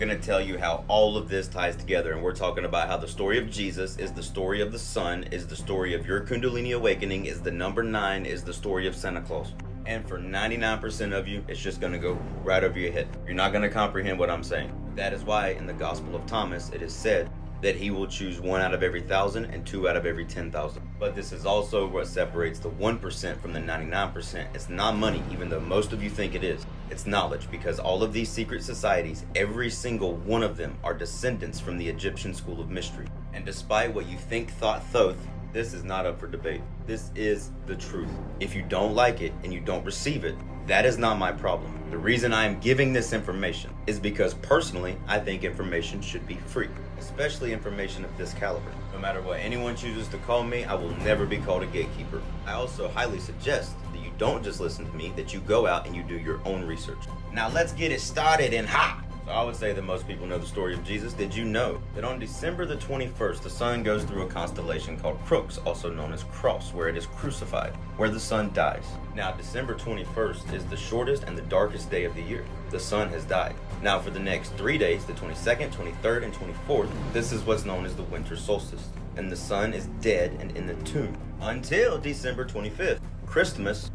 I'm going to tell you how all of this ties together, and we're talking about how the story of Jesus is the story of the sun, is the story of your Kundalini awakening, is the number 9, is the story of Santa Claus. And for 99% of you, it's just going to go right over your head. You're not going to comprehend what I'm saying. That is why in the Gospel of Thomas it is said that he will choose 1 out of every 1,000 and 2 out of every 10,000. But this is also what separates the 1% from the 99%. It's not money, even though most of you think it is. It's knowledge, because all of these secret societies, every single one of them, are descendants from the Egyptian school of mystery. And despite what you think, thought, thoth, this is not up for debate. This is the truth. If you don't like it and you don't receive it, that is not my problem. The reason I am giving this information is because personally, I think information should be free, especially information of this caliber. No matter what anyone chooses to call me, I will never be called a gatekeeper. I also highly suggest that you don't just listen to me, that you go out and you do your own research. Now let's get it started and ha! So I would say that most people know the story of Jesus. Did you know that on December the 21st, the sun goes through a constellation called Crux, also known as Cross, where it is crucified, where the sun dies. Now, December 21st is the shortest and the darkest day of the year. The sun has died. Now, for the next 3 days, the 22nd, 23rd, and 24th, this is what's known as the winter solstice. And the sun is dead and in the tomb until December 25th. Christmas,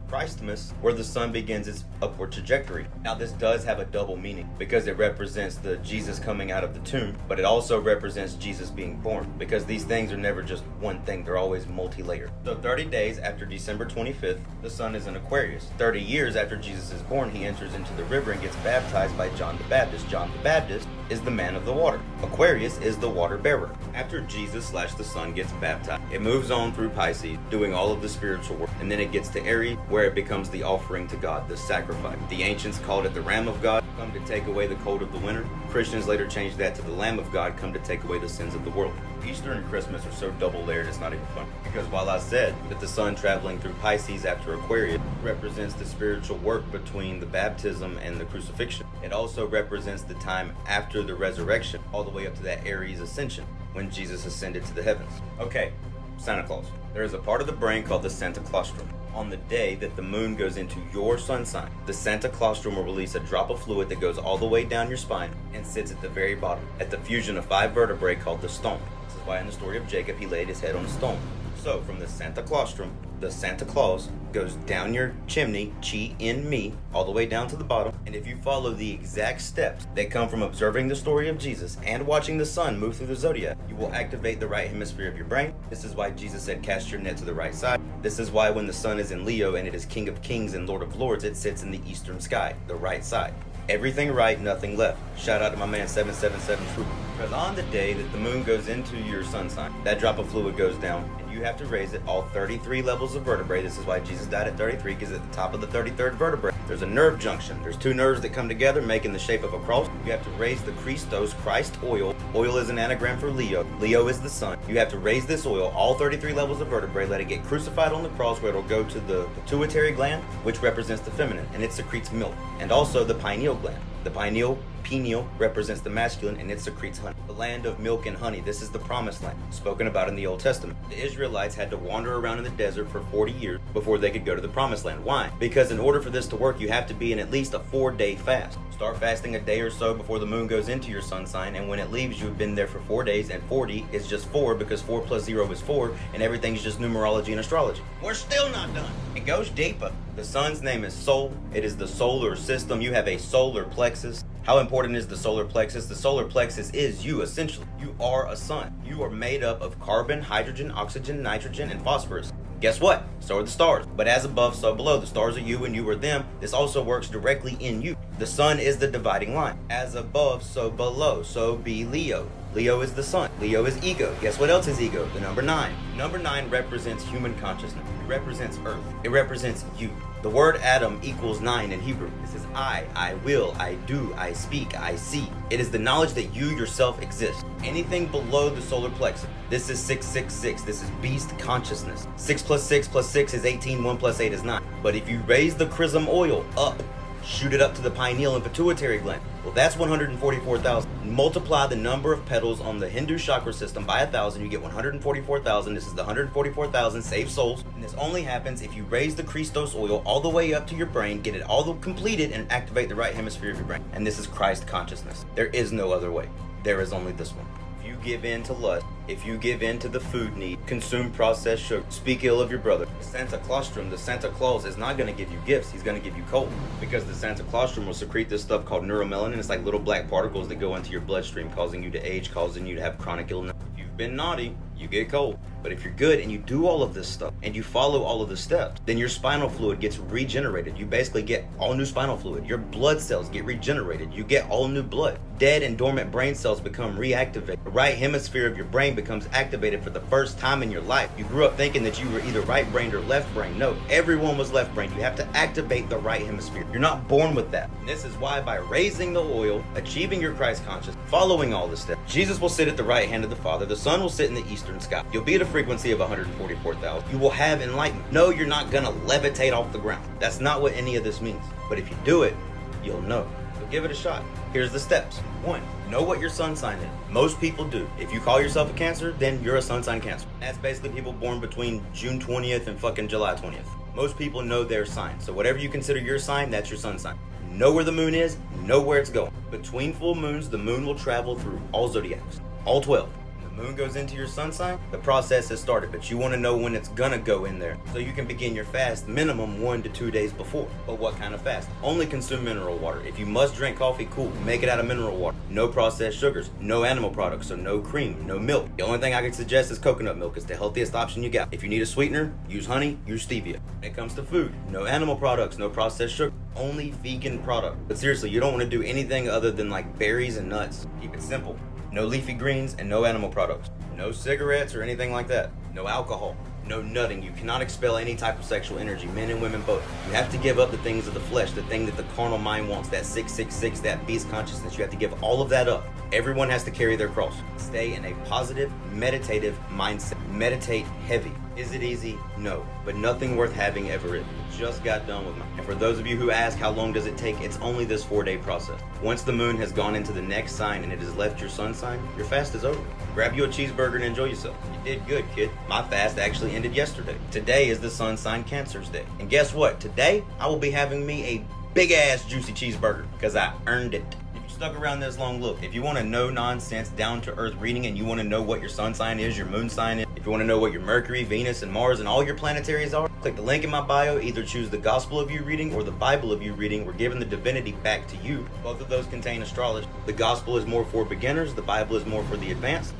where the sun begins its upward trajectory. Now this does have a double meaning because it represents the Jesus coming out of the tomb, but it also represents Jesus being born, because these things are never just one thing, they're always multi-layered. So 30 days after December 25th, the sun is in Aquarius. 30 years after Jesus is born, he enters into the river and gets baptized by John the Baptist. John the Baptist is the man of the water. Aquarius is the water bearer. After Jesus/the sun gets baptized, it moves on through Pisces, doing all of the spiritual work, and then it gets to Aries, where it becomes the offering to God, the sacrifice. The ancients called it the Ram of God, come to take away the cold of the winter. Christians later changed that to the Lamb of God, come to take away the sins of the world. Easter and Christmas are so double layered it's not even funny. Because while I said that the sun traveling through Pisces after Aquarius represents the spiritual work between the baptism and the crucifixion, it also represents the time after the resurrection, all the way up to that Aries ascension, when Jesus ascended to the heavens. Okay, Santa Claus. There is a part of the brain called the Santa Claustrum. On the day that the moon goes into your sun sign, the Santa Claustrum will release a drop of fluid that goes all the way down your spine and sits at the very bottom, at the fusion of 5 vertebrae called the stone. This is why in the story of Jacob he laid his head on a stone. So from the Santa Claustrum, the Santa Claus goes down your chimney, chi in me, all the way down to the bottom. And if you follow the exact steps that come from observing the story of Jesus and watching the sun move through the zodiac, you will activate the right hemisphere of your brain. This is why Jesus said cast your net to the right side. This is why when the sun is in Leo and it is King of Kings and Lord of Lords, it sits in the eastern sky, the right side. Everything right, nothing left. Shout out to my man 777 Trooper. Because on the day that the moon goes into your sun sign, that drop of fluid goes down, and you have to raise it all 33 levels of vertebrae. This is why Jesus died at 33, because at the top of the 33rd vertebrae, there's a nerve junction. There's 2 nerves that come together, making the shape of a cross. You have to raise the Christos, Christ oil. Oil is an anagram for Leo. Leo is the sun. You have to raise this oil, all 33 levels of vertebrae, let it get crucified on the cross, where it'll go to the pituitary gland, which represents the feminine, and it secretes milk, and also the pineal gland. The pineal represents the masculine, and it secretes honey. The land of milk and honey. This is the promised land, spoken about in the Old Testament. The Israelites had to wander around in the desert for 40 years before they could go to the promised land. Why? Because in order for this to work, you have to be in at least a 4-day fast. Start fasting a day or so before the moon goes into your sun sign, and when it leaves, you've been there for 4 days, and 40 is just 4, because 4 plus 0 is 4, and everything's just numerology and astrology. We're still not done. It goes deeper. The sun's name is Sol. It is the solar system. You have a solar plexus. How important is the solar plexus? The solar plexus is you, essentially. You are a sun. You are made up of carbon, hydrogen, oxygen, nitrogen, and phosphorus. Guess what? So are the stars. But as above, so below. The stars are you and you are them. This also works directly in you. The sun is the dividing line. As above, so below. So be Leo. Leo is the sun. Leo is ego. Guess what else is ego? The number 9. Number 9 represents human consciousness. It represents earth. It represents you. The word Adam equals 9 in Hebrew. This is I will, I do, I speak, I see. It is the knowledge that you yourself exist. Anything below the solar plexus. This is 666. This is beast consciousness. 6 plus 6 plus 6 is 18. 1 plus 8 is 9. But if you raise the chrism oil up shoot it up to the pineal and pituitary gland. Well, that's 144,000. Multiply the number of petals on the Hindu chakra system by 1,000, you get 144,000. This is the 144,000 saved souls. And this only happens if you raise the Christos oil all the way up to your brain, get it all completed, and activate the right hemisphere of your brain. And this is Christ consciousness. There is no other way. There is only this one. If you give in to lust, if you give in to the food need, consume processed sugar, speak ill of your brother, the Santa Claustrum, the Santa Claus is not going to give you gifts, he's going to give you cold. Because the Santa Claustrum will secrete this stuff called neuromelanin. It's like little black particles that go into your bloodstream, causing you to age, causing you to have chronic illness. If you've been naughty, you get cold. But if you're good and you do all of this stuff and you follow all of the steps, then your spinal fluid gets regenerated. You basically get all new spinal fluid. Your blood cells get regenerated. You get all new blood. Dead and dormant brain cells become reactivated. The right hemisphere of your brain becomes activated for the first time in your life. You grew up thinking that you were either right-brained or left-brained. No, everyone was left-brained. You have to activate the right hemisphere. You're not born with that. And this is why by raising the oil, achieving your Christ consciousness, following all the steps, Jesus will sit at the right hand of the Father. The Son will sit in the eastern sky. You'll be at a frequency of 144,000. You will have enlightenment. No, you're not gonna levitate off the ground. That's not what any of this means. But if you do it, you'll know. So give it a shot. Here's the steps. 1. Know what your sun sign is. Most people do. If you call yourself a Cancer, then you're a sun sign Cancer. That's basically people born between June 20th and fucking July 20th. Most people know their sign. So whatever you consider your sign, that's your sun sign. Know where the moon is, know where it's going. Between full moons, the moon will travel through all zodiacs, all 12. Moon goes into your sun sign, the process has started, but you want to know when it's gonna go in there so you can begin your fast minimum 1 to 2 days before. But what kind of fast? Only consume mineral water. If you must drink coffee, cool, make it out of mineral water. No processed sugars, no animal products, so no cream, no milk. The only thing I can suggest is coconut milk. It's the healthiest option you got. If you need a sweetener, use honey, use stevia. When it comes to food, no animal products, no processed sugar, only vegan product. But seriously, you don't want to do anything other than like berries and nuts. Keep it simple. No leafy greens and no animal products. No cigarettes or anything like that. No alcohol. No nutting. You cannot expel any type of sexual energy, men and women both. You have to give up the things of the flesh, the thing that the carnal mind wants, that 666, that beast consciousness. You have to give all of that up. Everyone has to carry their cross. Stay in a positive, meditative mindset. Meditate heavy. Is it easy? No. But nothing worth having ever is. Just got done with mine. And for those of you who ask how long does it take, it's only this 4-day process. Once the moon has gone into the next sign and it has left your sun sign, your fast is over. Grab you a cheeseburger and enjoy yourself. You did good, kid. My fast actually ended yesterday. Today is the sun sign Cancer's day. And guess what? Today, I will be having me a big ass juicy cheeseburger because I earned it. Stuck around this long, look, if you want a no nonsense down to earth reading and you want to know what your sun sign is, your moon sign is, if you want to know what your Mercury, Venus, and Mars and all your planetaries are, click the link in my bio. Either choose the Gospel of You reading or the Bible of You reading. We're giving the divinity back to you. Both of those contain astrology. The Gospel is more for beginners, the Bible is more for the advanced.